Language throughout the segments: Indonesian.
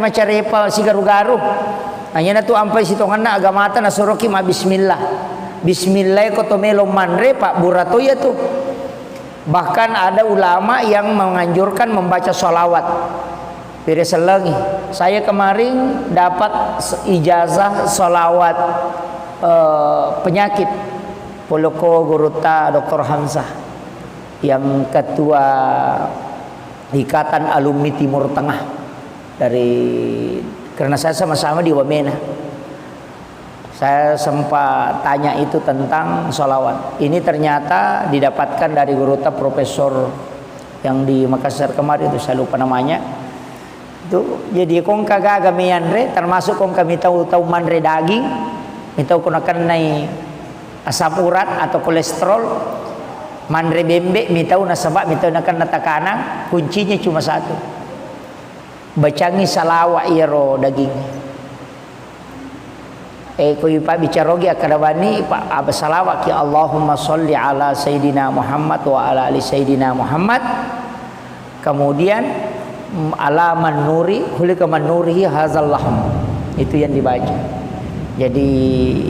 macarepa si garu-garu. Hanya na tu ampai sitongan na agamata na soroki ma bismillah. Bismillah ko to melo manre Pak Burato ya tu. Bahkan ada ulama yang menganjurkan membaca sholawat. Bereselengi. Saya kemarin dapat ijazah sholawat penyakit Poloko Guruta Dr. Hamzah yang ketua Ikatan Alumni Timur Tengah karena saya sama-sama di Wamena. Saya sempat tanya itu tentang sholawat. Ini ternyata didapatkan dari Guruta Profesor yang di Makassar kemarin, itu saya lupa namanya. Itu jadi kong kagak meandre, termasuk kong kami tahu manre daging, mitau kunakan nai asam urat atau kolesterol, manre bembe mitau nasabak mitau nakan natakana, kuncinya cuma satu. Bacangi salawa iro daging. Koi Pak bicarogi akadabani Pak abasalawat ya Allahumma sholli ala Sayyidina Muhammad wa ala ali Sayyidina Muhammad. Kemudian ala manuri hulika manurihi hazal lahm. Itu yang dibaca. Jadi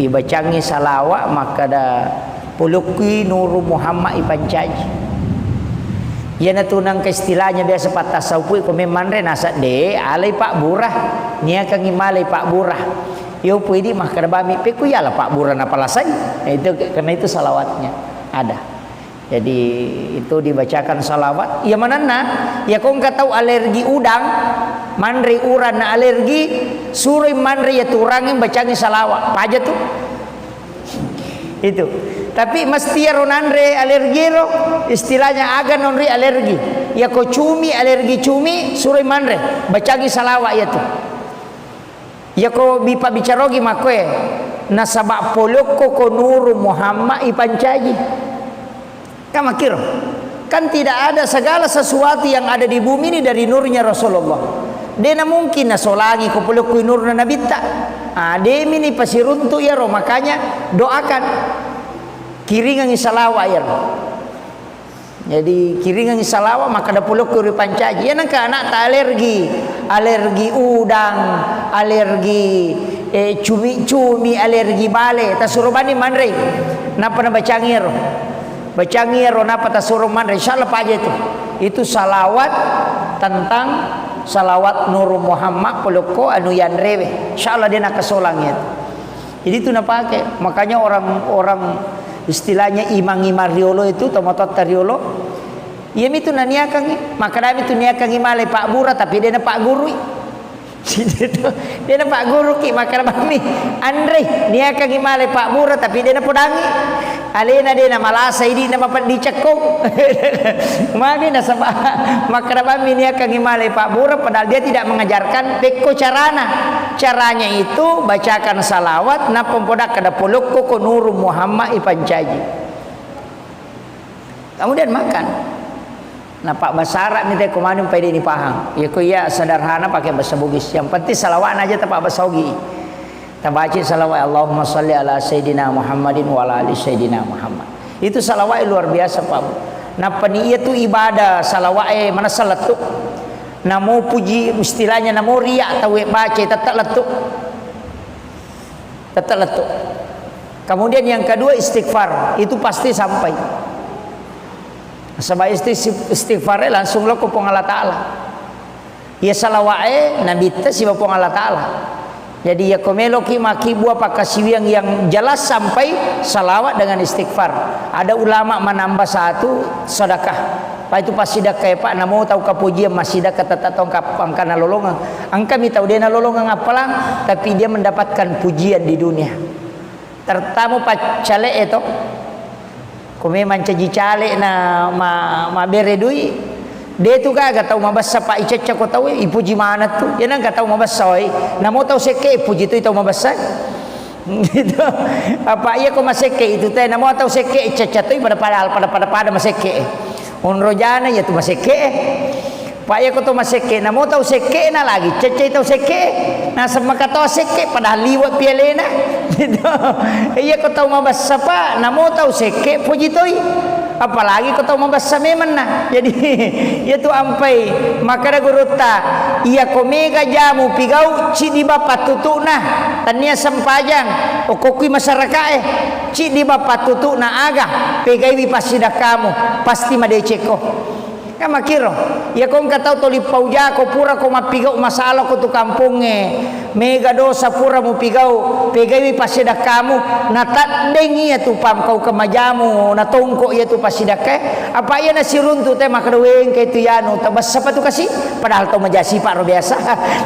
ibacangi salawat maka da puluki nuru Muhammad ipancaji. Ya natunang ke istilahnya biasa patah saupui komemanre nasa de alai Pak Burah nia kangi malai Pak Burah. Yo puidi mah kada bami peku ya lah Pak Burah napalasai. Itu karena itu salawatnya ada. Jadi itu dibacakan salawat. Ya manana ya kau nggak tahu alergi udang, manri uran na alergi, suri manri ya turangin bacanya salawat. Apa aja tuh? Itu. Tapi mesti ya ronanre alergi ro, istilahnya agan nonri alergi. Ya kau cumi alergi cumi, suri manre bacanya salawat ya tuh. Ya ko bipa bicarogi makwe nasabak poloko ko nuru Muhammad ipancaji. Kamu kira kan tidak ada segala sesuatu yang ada di bumi ini dari nurnya Rasulullah. Dena mungkin nasolangi ko poloko nur na nabita. Demi ni pasiruntu ya ro, makanya doakan kiringan salawat ya ro. Jadi kiringan salawat maka ada poloko ipancaji. Ya nangka anak tak alergi udang, alergi cumi-cumi, alergi bale, tasurubani manre. Napa na bacangiro? Bacangiro napa tasuru manre? Insyaallah apa aja itu. Itu salawat tentang salawat Nur Muhammad poloko anu yanrewe. Insyaallah dia nak kesolangnya. Jadi itu nak pakai. Makanya orang-orang istilahnya imang-imang riolo itu tomatot riolo. Iya itu naniakan, maka dami itu niakan malai Pak Burah tapi dia Pak Guru. Dia Pak Guru ki maka kami Andre niakan malai Pak Burah tapi dia podangi. Alena dia malasa ini nama Pak dicekung. Mami nasabah maka kami niakan malai Pak Burah padahal dia tidak mengajarkan peko carana. Caranya itu bacakan salawat na pempodak kada poloko ko nuru Muhammad ipancaji. Kemudian makan. Nah Pak Basarak ni teh kumanun pede ni pahang. Ya ko ya sederhana pakai bahasa Bugis. Yang penting salawat aja tak Pak Basogi. Tabaci salawat Allahumma sholli ala Sayyidina Muhammadin wa ala ali Sayyidina Muhammad. Itu salawat luar biasa Pak. Nah peniya tu ibadah salawat mana seletuk. Namo puji istilahnya namo riak tahu baca tetap letuk. Tetap letuk. Kemudian yang kedua istighfar, itu pasti sampai. Sebab istighfar langsung lo kupong Allah Ta'ala. Ya salawat nabi ta si bapong Allah Ta'ala. Jadi ya komelo ki maki buah pakasiwiang yang jelas sampai salawat dengan istighfar. Ada ulama menambah satu sedekah. Pak itu pas sedekah Pak namo tahu kapujian masih sedekah tatatong kapangkana lolongan. Angka mi tahu dia na lolongan apalang tapi dia mendapatkan pujian di dunia. Tertamu Pak cale itu kome mancaji cale na ma beredui dia tu kagak tahu mabasa Pak icaca ko tahu ipuji mana tu dia nang tahu mabasa oi namo tahu seke puji tu tahu mabasa gitu apa iya ko maseke itu teh namo tahu seke icaca tu pada maseke unrojana ya tu maseke Pak ya ko to maseke namo tahu seke na lagi cece tahu seke na semaka tahu seke padahal liwat pialena gitu iya ko tahu mabasa Pak namo tahu seke puji tu apalagi kau tahu mabassa memang nah. Jadi itu ampai maka da guruta ia komega jamu pigau ci di bapak tutu nah tania sampajang o kokui masyarakat ci di bapak tutu na aga pegai pasida kamu pasti madeceko ka makiro ya kong katau toli pauja ko pura ko mapigau masalah ko tu kampunge mega dosa pura mo pigau pegai pasida kamu natandeng iya tu pam kau kemajamu natongko iya tu pasida ke apa iya na siruntu te makadaweng kay tu yano tabas sa tu kasi padahal tau majasi paro biasa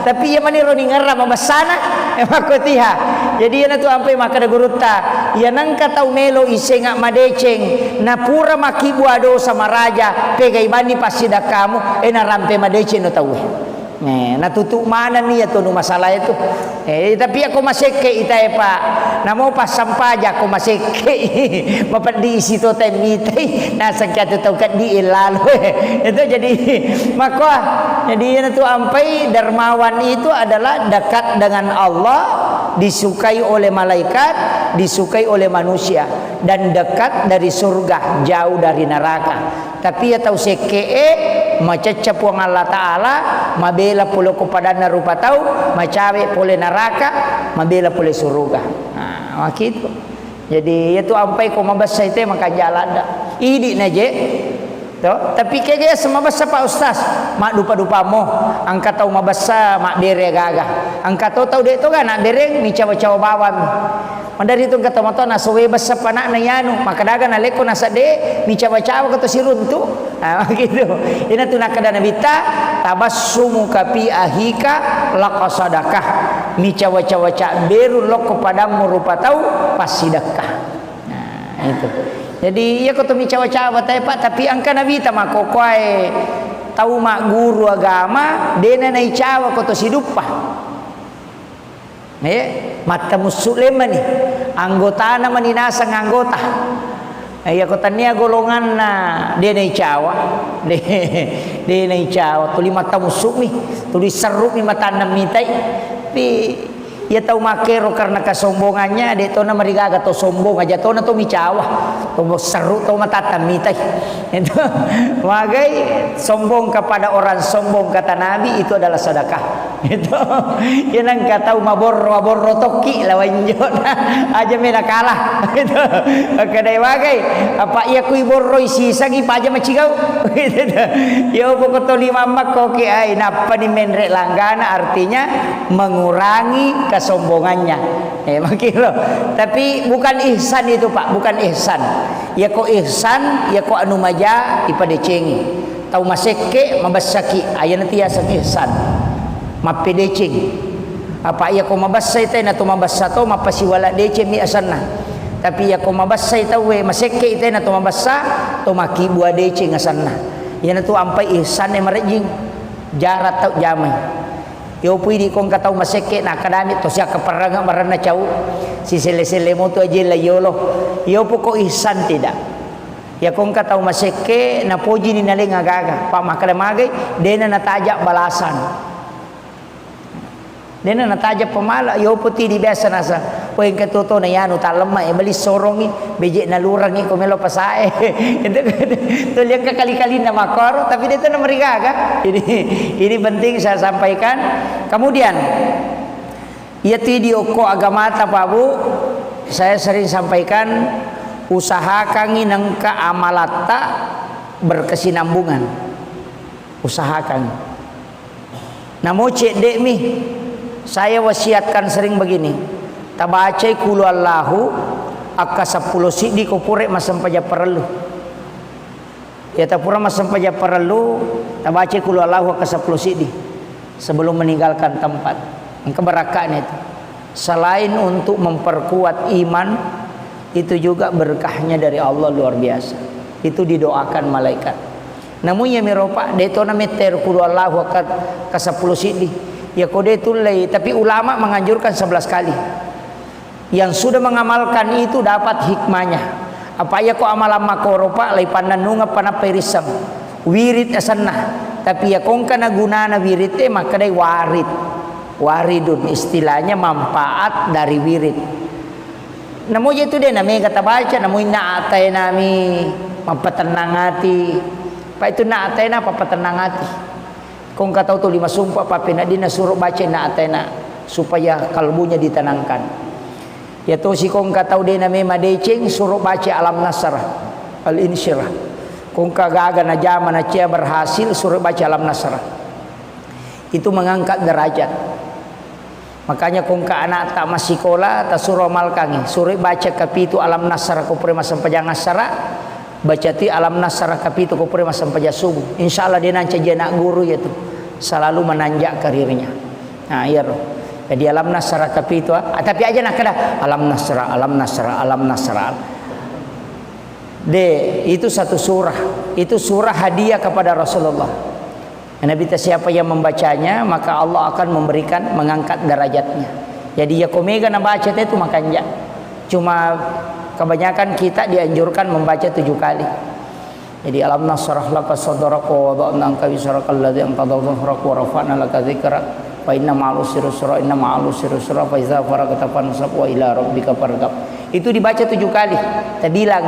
tapi iya maniro ni ngarra mabasana makotiha jadi iya na tu ampai makada guruta iya nang katau melo isenga madeceng na pura makibua dosa maraja pegai bani pasida kamu narampe madeceng no tau natutu mana nih ya nu masalah itu tapi aku masih ke itai pak namo pas sampaja aku masih ke bapak diisi to temite nah sakit tu kat di lalu itu jadi maka jadi itu ampai dermawan itu adalah dekat dengan Allah disukai oleh malaikat disukai oleh manusia dan dekat dari surga jauh dari neraka tapi ya tahu seke macecap wang Allah Ta'ala mabela pula kepada narupa tahu macawe pole neraka mabela pole surga nah gitu jadi itu ampai ko mabasa itu maka jalan dah idi naje to tapi kaya semabasa Pak Ustaz mak dupa-dupa mo angkat tahu mabasa mak bere gaga angkat tahu dek to kan nak bereng mi cawa-cawa bawam mandari itu kata moto na sowe basa panak na yanu maka daga na leko na sade mi cawa-cawa kata siruntu nah gitu ina tu nakada nabita tabassumu kapi ahika laqasadakah mi cawa-cawa cak beru lok kepadamu rupa tahu pasidakah nah itu jadi ya kau tu mi cawa-cawa tapi angka nabita mako koe tahu mak guru agama dena nai cawa kau tu sidupah mata musulema ni anggota na maninasang anggota ya kau tania golongan na dia nai cawa dia nai cawa tuli mata musuh mi tuli seruk mi mata namitai tapi ia tahu makero karena kesombongannya dia tahu nama rigaga tahu sombong aja tahu na tahu micawa tahu seru tahu mata mitai itu magai sombong kepada orang sombong kata Nabi itu adalah sedekah itu ya nang kata mabor toki lawan jona aja mena kalah itu kadai magai apa ia kui borro isi sagi paja macigau itu ya pokok toli mamak koki ai napa ni menrek langgana artinya mengurangi kesombongannya makilo tapi bukan ihsan itu Pak bukan ihsan ya ko ihsan ya ko anu maja ipada cengi tau maseke mabasaki aya nanti ya ihsan mapedecing apa ya ko mabassa ite na to mabassa to mapasiwala dece mi asanna tapi ya ko mabassa ite we maseke ite na to mabassa to makibua dece ngasanna ya na to ampai ihsan e marejing jarat tau jamai yo pui di kong katau maseke na kadami to siya kaparanga marana chau si sele mo to aje la yolo yo poko ihsan tidak ya kong katau maseke na poji ni naling agaga pa makadamagay dena nataja balasan dena nataja pamala yo puti di biasa nasa poing katuto na yanu talema bali sorongi beje na lurangi komelo pasae itu to liang kali-kali na makor tapi dia tu na marigaga ini penting saya sampaikan kemudian ia video ko agamata Pak Bu saya sering sampaikan usahakan nang kaamalata berkesinambungan usahakan namo cek dek mi saya wasiatkan sering begini tabacai kulu Allahu akka 10 sidi ko pure masampaja perlu ya tapura masampaja perlu tabacai kulu Allahu akka 10 sidi sebelum meninggalkan tempat keberkahan itu selain untuk memperkuat iman itu juga berkahnya dari Allah luar biasa itu didoakan malaikat namun ya miropa detona meter kulu Allahu akka 10 sidi ya kode tulai tapi ulama menganjurkan 11 kali yang sudah mengamalkan itu dapat hikmahnya apa ya ko amalan makoropa lai pananunga panaperisam wirid asanna tapi ya kong kana gunana wirid maka dai waridun istilahnya manfaat dari wirid namo itu deh nami kata baca namo ina atay nami mapatenang hati. Pak itu na atena papatenang hati. Kung kataw to 5 sumpah papina din na suruh baca na atena supaya kalbunya ditenangkan. Ya to si kung kataw din na may madecing suruh baca alam nasrah al-insyirah. Kung kagaga na jama na cia berhasil suruh baca alam nasrah. Itu mengangkat derajat. Makanya kung ka anak tak masikola ta suruh malkangi suruh baca kapitu alam nasrah ko prema sampajang asara baca ti alam nasrah kapitu ko prema sampaja subuh. Insyaallah dia nanca jana guru ya tu selalu menanjak karirnya. Nah iya roh. Jadi alam nasrah kapitu tapi aja nak kada alam nasrah alam nasrah alam nasrah. Itu satu surah. Itu surah hadiah kepada Rasulullah. Nabi siapa yang membacanya maka Allah akan memberikan mengangkat derajatnya. Jadi ya komega na baca itu makanya. Cuma kebanyakan kita dianjurkan membaca 7 kali. Jadi alam nasrah laka sadraka wa wada'na anka wisraka alladzi anqadha dhahraka wa rafa'na laka dzikrak fa inna ma'al usri yusra inna ma'al usri yusra fa idza faragta fansab wa ila rabbika farghab. Itu dibaca 7 kali. Kita bilang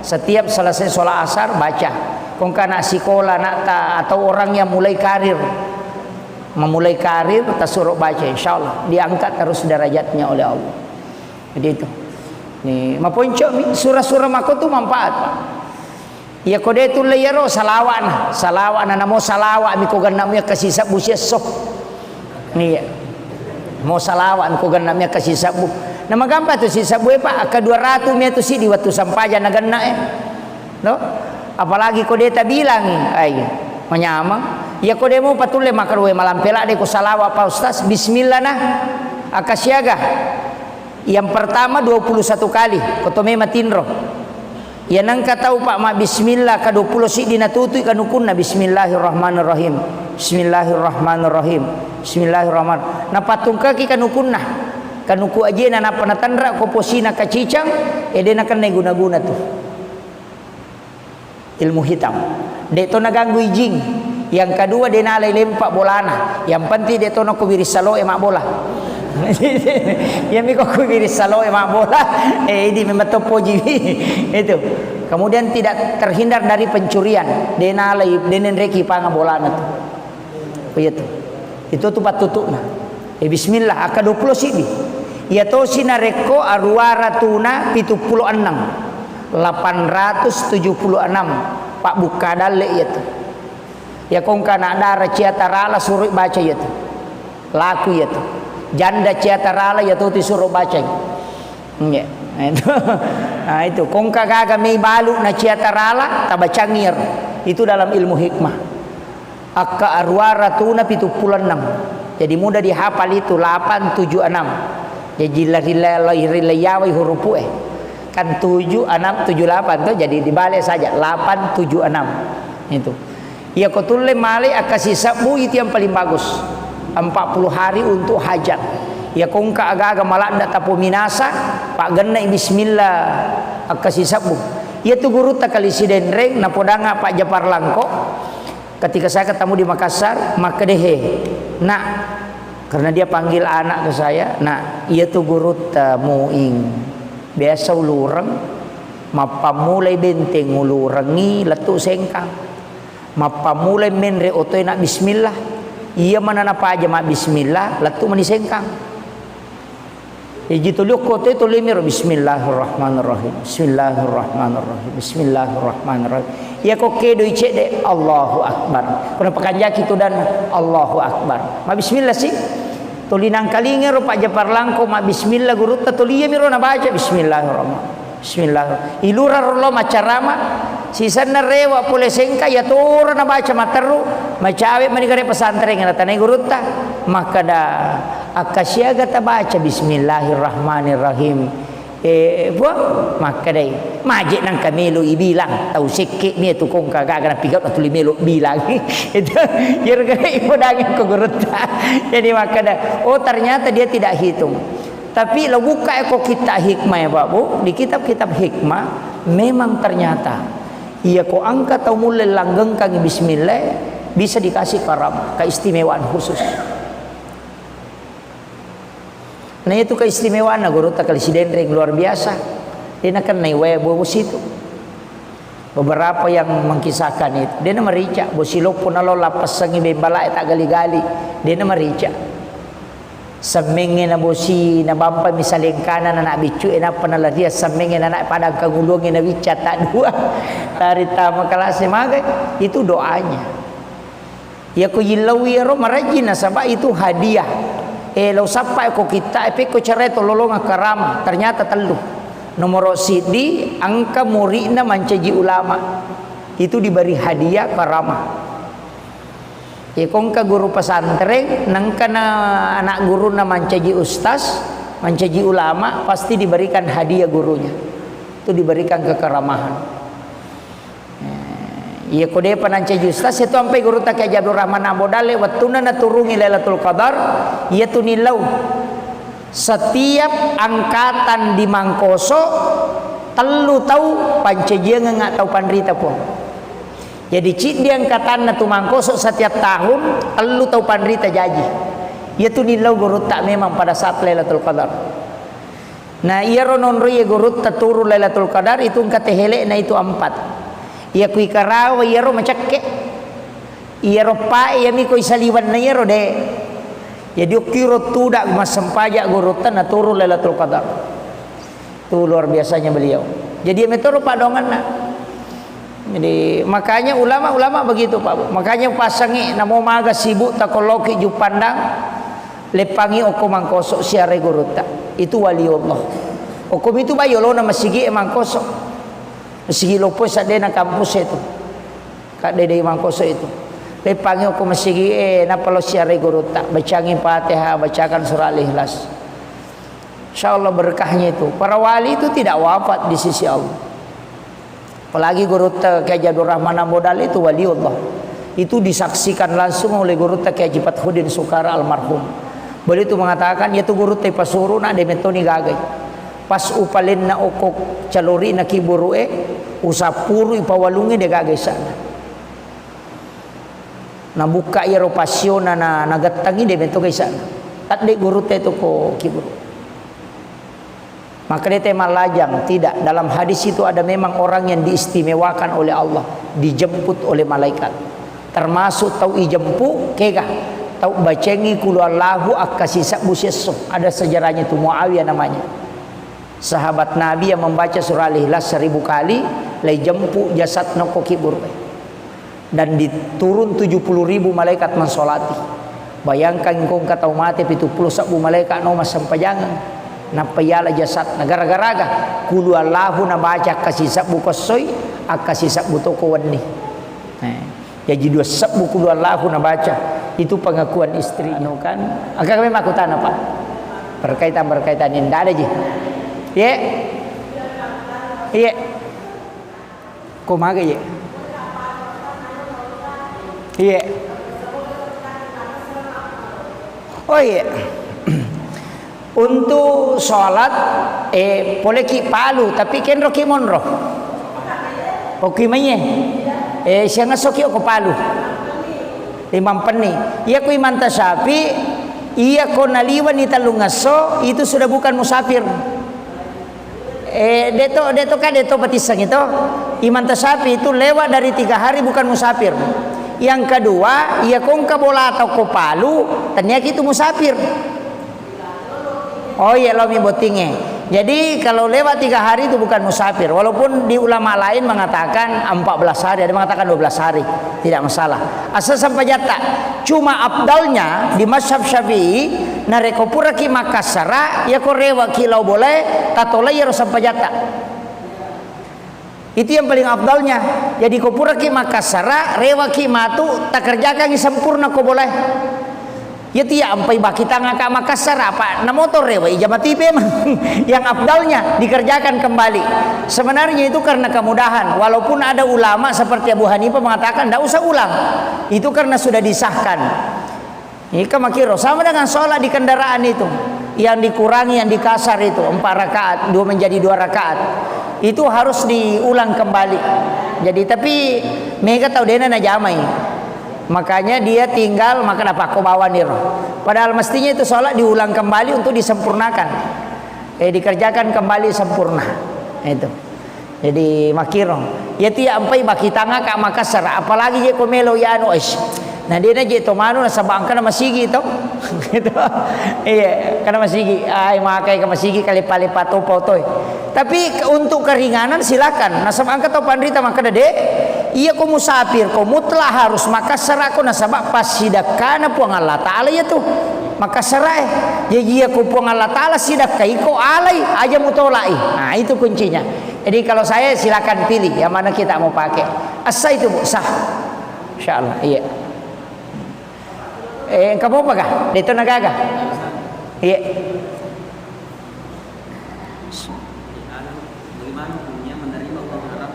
setiap selesai sholat asar baca. Kung kana sekolah nak atau orang yang memulai karir ta suruh baca insyaallah diangkat terus derajatnya oleh Allah. Jadi itu. Ni maponco surah-surah mako tu manfaat. Ya kode tu layaro salawan namo salawa mi ko ganna mi kasih sabu sesok. Ni mau salawan ko ganna mi kasih sabu. Nama gampa tu si sabu pa ka 200 mi tu si di waktu sampaja na ganna no? Apalagi kode ta bilang ay menyamang ya kode mo patule makarwe malam pela de ko salawa pa ustaz bismillah nah akasyaga yang pertama 21 kali kotome matinro ya nang katau pak ma bismillah ka 20 si dinatutui kanukunna bismillahirrahmanirrahim bismillahirrahmanirrahim bismillahirrahman na patung kaki kanukunna kanuku aje na panatandra ko posina kacicang ede na kan guna-guna tuh ilmu hitam. Deto naganggu ijing. Yang kedua dia nalai lempak bolana. Yang penting deto nak kubiris salo emak bola. Yang miko kubiris salo emak bola. Ini memang topo jiwi. Itu. Kemudian tidak terhindar dari pencurian. Dia nalai denen reki panga bolana tu. Begitu. Itu tu patutuna. Bismillah aka 20 sibi. Ya to sinareko arwara tuna 76. 876 Pak Bukadale itu. Ya kong kana dara ciatarala suruh baca itu. Laku itu. Janda ciatarala ya tuh disuruh baca. Ya. Nah itu kong kagaga may balu na ciatarala tabacangir. Itu dalam ilmu hikmah. Akka arwara tuna 76. Jadi mudah dihafal itu 876. Jadi rilayawai hurupu kan 7 6 7 8 tuh jadi dibalik saja 8 7 6 itu. Ya kotule male akasi sabu itu yang paling bagus 40 hari untuk hajat. Ya kongka aga-aga malanda tapu minasa pak genna bismillah akasi sabu. Ya tu guru takali sidenreng na podanga Pak Japar Langko ketika saya ketemu di Makassar maka dehe nak karena dia panggil anak ke saya nak ia tu guru tamuing biasa ulurang mapamulai benteng ulurangi letu sengkang mapamulai menre otoy nak bismillah iya mana napa aja mak bismillah letu mani sengkang jitu liuk kote itu lemir bismillahirrahmanirrahim bismillahirrahmanirrahim bismillahirrahmanirrahim ya kok kedo icede Allahu akbar kuna pakanjaki tu dan Allahu akbar ma bismillah sih tulinang kalingero Pak Japar Langko ma bismillah guru tatuliya miro na baca bismillahirrahmanirrahim bismillah ilura rollo macarama sisana rewa pule sengka ya tora na baca materu macawe manigare pesantren na tanay guru ta maka da akasyaga ta baca bismillahirrahmanirrahim maka dai majik nang kamelo ibilang tau sikit ni tu kong kagak na pigat atuli melo bilang itu yer ibu daging ko guruta jadi maka dah oh ternyata dia tidak hitung tapi lo buka eko kita hikmah ya Pak Bu di kitab-kitab hikmah memang ternyata iya ko angkat tau mulai langgeng kang bismillah bisa dikasih karam keistimewaan khusus. Nah itu keistimewaan guru tak kali sidendreng luar biasa. Dia nak naik webo situ. Beberapa yang mengkisahkan itu, dia nama rica, bosilo pun alo lapas sangi bembala tak gali-gali, dia nama rica. Semengin na bosi na bampai misalnya kanan anak bicu ena panala dia semengin anak padang kagulungin na bica tak dua dari tama kelas magai itu doanya. Ya ko yilawi ro marajina sabab itu hadiah. Lo sapa ko kita ko cereto lolong karama ternyata telu. Nomor sidi angka muridna mancaji ulama itu diberi hadiah karama. Ya kongka guru pesantren nangka na anak guru na mancaji ustaz, mancaji ulama pasti diberikan hadiah gurunya. Itu diberikan kekeramahan. Ya kode panancaji ustaz itu sampai guru tak Abdul Rahman Abodale wattuna na turungi Lailatul Qadar ya tunilau. Setiap angkatan di Mangkoso telu tahu pancajian enggak tahu pandrita pun. Jadi cik dia angkatan na tumangkoso setiap tahun telu tahu pandrita jaji. Ia tu nilau guru tak memang pada saat Lailatul Qadar. Nah ia ronon ya guru tak turu Lailatul Qadar itu angkat hele na itu 4. Ia kui karawa ia ro macakke. Ia ro pa ia mi kui saliwan na ia ro de. Jadi kiro tudak mas sempajak guru tak na turu Lailatul Qadar. Itu luar biasanya beliau. Jadi metoro padongan na. Jadi makanya ulama-ulama begitu Pak. Makanya pasangi namo maga sibuk takoloki ju pandang lepangi oko mangkoso siare guruta. Itu waliullah. Okom itu bayolo na masigi mangkoso. Masigi lopo sa de na kampus itu. Kak dede mangkoso itu. Lepangi oko masigi na palo siare guruta. Bacangi Fatihah, bacakan surah Al-Ikhlas. Insyaallah berkahnya itu. Para wali itu tidak wafat di sisi Allah. Apalagi guru Kiai Abdul Rahman Abodal itu waliullah. Itu disaksikan langsung oleh guru Kiai Fathuddin Sukara almarhum. Beliau itu mengatakan yaitu guru teh pasuru na de metoni gagai. Pas upalin na okok calori na kiburue usapuru ipawalungi de gagai sana. Na buka iro pasyon na nagatangi de metogai sana. Tat de guru teh to ko kiburu. Maka dia tema lajang. Tidak, dalam hadis itu ada memang orang yang diistimewakan oleh Allah, dijemput oleh malaikat. Termasuk tau ijempu kega tau bacengi kuluallahu akasisa buseso. Ada sejarahnya itu, Muawiyah namanya, sahabat Nabi yang membaca surah Al-Ikhlas 1000 kali lai jempu jasad noko kibur dan diturun 70.000 malaikat mensolati. Bayangkan kong katau mati 70 malaikat no mas sampajangan na payala jasad na gara-gara kulu Allahu na baca kasih sabu kosoy akasih sabu toko wani. Jadi 2 sabu kulu Allahu na baca itu pengakuan istri no kan. Agak kami makutan apa? Berkaitan ini ada je. Ye. Ye. Kumaga ye. Ye. Oh iya. Untuk sholat boleh ki palu tapi ken roki monro oki manye siang soki ko palu imam peni iya ku iman tasapi iya ko naliwan ni talungaso itu sudah bukan musafir deto batisang itu iman tasapi itu lewat dari 3 hari bukan musafir. Yang kedua iya kong kabola atau ko palu ternyata itu musafir. Oh iya lo mi botingnya. Jadi kalau lewat 3 hari itu bukan musafir. Walaupun di ulama lain mengatakan 14 hari, ada mengatakan 12 hari, tidak masalah. Asal sampai jata. Cuma abdalnya di mazhab Syafi'i nareko pura ki Makassara ya ko rewa kilau boleh tatola ya sampai jata. Itu yang paling abdalnya. Jadi ko pura ki Makassara rewa ki matu tak kerjakan sempurna ko boleh. Ya tiap sampai baki tangga ke Makassar apa na motor rewa ijamati memang yang abdalnya dikerjakan kembali. Sebenarnya itu karena kemudahan. Walaupun ada ulama seperti Abu Hanifah mengatakan tidak usah ulang. Itu karena sudah disahkan. Ini kemakiro sama dengan sholat di kendaraan itu. Yang dikurangi, yang dikasar itu 4 rakaat, 2 menjadi 2 rakaat. Itu harus diulang kembali. Jadi tapi mereka tahu dena na jamai. Makanya dia tinggal makan apa kau bawa niro. Padahal mestinya itu sholat diulang kembali untuk disempurnakan. Dikerjakan kembali sempurna. Itu. Jadi makiro. Ya tiya ampai baki tanga ka Makassar, apalagi je ko melo ya anu ish. Nah dia na je to manu na sabang kana masigi to. Gitu. Iya, kana masigi. Ay makai ka masigi kali palipat to toy. Tapi untuk keringanan silakan. Nasab angka to pandrita maka dade. Iya ko musafir ko mutlah harus Makassar ako nasabak pasidakana puang Allah Taala ya tuh. Makassar jadi iya ko puang Allah Taala sidak kai ko alai aja mutolai. Nah itu kuncinya. Jadi kalau saya silakan pilih yang mana kita mau pakai. Asa itu Bu, sah. Insyaallah. Iya. Kamu apa kah? Dito nagaga. Iya. Bagaimana hukumnya menerima uang haram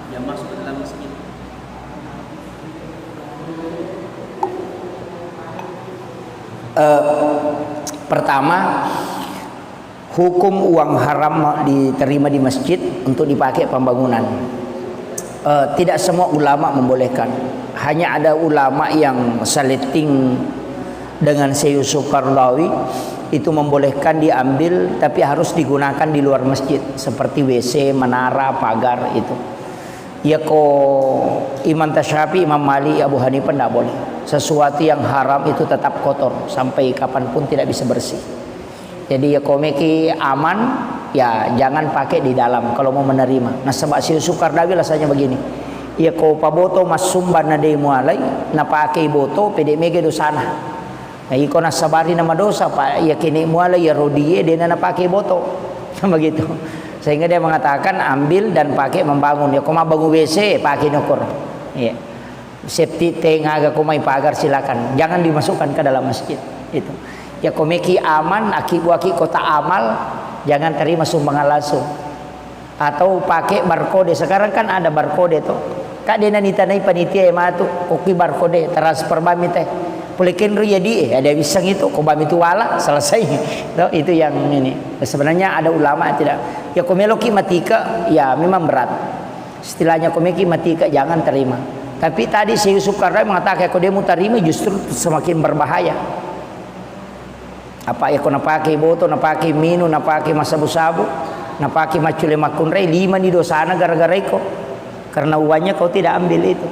yang masuk ke dalam masjid? Pertama, hukum uang haram diterima di masjid untuk dipakai pembangunan. Tidak semua ulama membolehkan. Hanya ada ulama yang saleting dengan Syekh Yusuf Qaradawi itu membolehkan diambil, tapi harus digunakan di luar masjid seperti WC, menara, pagar itu. Ya ko Imam Tasyafi, Imam Malik, Abu Hanifah tidak boleh. Sesuatu yang haram itu tetap kotor sampai kapanpun tidak bisa bersih. Jadi ya komeki aman, ya jangan pakai di dalam kalau mau menerima. Nah sebab si Yusuf Qaradawi rasanya begini. Ya ko paboto mas sumban na day mualay na pakai boto pede mege dosana. Nah iko nasabari nama dosa pak ya kini mualay ya rodie dia na pakai boto. Begitu. Sehingga dia mengatakan ambil dan pakai membangun. Ya ko bangun WC pakai nukur. Iya. Safety tank agak kumai pagar silakan. Jangan dimasukkan ke dalam masjid. Itu. Ya komeki aman aki kota amal jangan terima sumbangan langsung atau pakai barcode. Sekarang kan ada barcode tuh kak dia nitanai panitia emang tuh koki barcode transfer bami teh pulikin jadi ada bisang itu ko bami itu wala selesai. Itu yang ini sebenarnya ada ulama tidak ya komeloki matika ya memang berat istilahnya komeki matika jangan terima. Tapi tadi si Yusuf Qaradawi mengatakan kalau dia mau terima justru semakin berbahaya. Apa ya kau napaki boto, napaki minu, napaki masabu-sabu, napaki macule makunrei 5 di dosana gara-gara iko. Karena uangnya kau tidak ambil itu.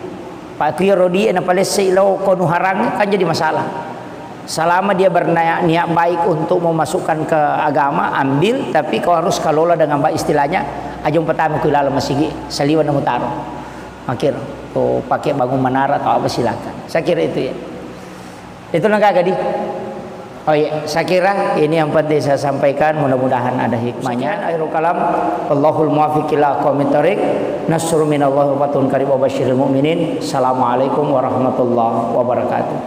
Pak Kuya Rodi napalese ilaw kau nuharang kan jadi masalah. Selama dia berniat baik untuk memasukkan ke agama, ambil, tapi kau harus kelola dengan baik istilahnya. Ajung pertama kuilala masigi saliwan na mutaro. Makir kau pakai bangun menara atau apa silakan. Saya kira itu ya. Itu nagagadi. Oh iya, saya kira ini yang penting saya sampaikan, mudah-mudahan ada hikmahnya. Akhirul kalam, Allahul muwaffiq ila aqwamit thoriq. Nasrun minallahi wa fatun qarib wa basyiril mu'minin. Assalamualaikum warahmatullahi wabarakatuh.